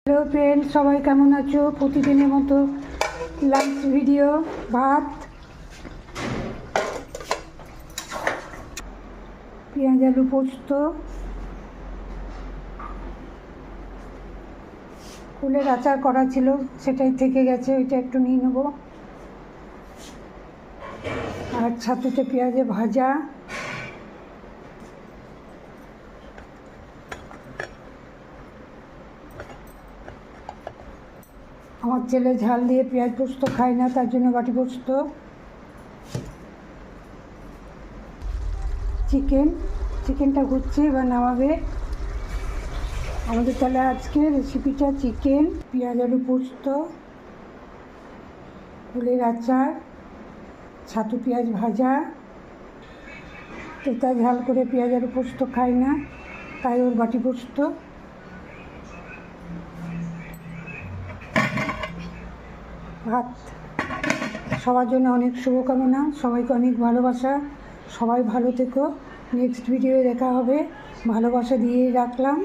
Hello friend, সবাই কেমন আছো? প্রতিদিনের মতো লাঞ্চ ভিডিও। ভাত, পেঁয়াজ আলু পোস্ত, কুলের আচার করা ছিল, সেটাই থেকে গেছে, ওইটা একটু নিয়ে নেবো। আর ছাতুতে পেঁয়াজে ভাজা, আমার ছেলে ঝাল দিয়ে পেঁয়াজ পোস্ত খায় না, তার জন্য বাটি পোস্ত। চিকেনটা ঘুরছে, এবার নামাবে। আমাদের তাহলে আজকে রেসিপিটা চিকেন, পেঁয়াজ আলু পোস্ত, কুলের আচার, ছাতু পেঁয়াজ ভাজা। তেতা ঝাল করে পেঁয়াজ আলু পোস্ত খায় না, তাই ওর বাটি পোস্ত। ভাত। সবার জন্য অনেক শুভকামনা, সবাইকে অনেক ভালোবাসা। সবাই ভালো থেকো। নেক্সট ভিডিও দেখা হবে। ভালোবাসা দিয়েই রাখলাম।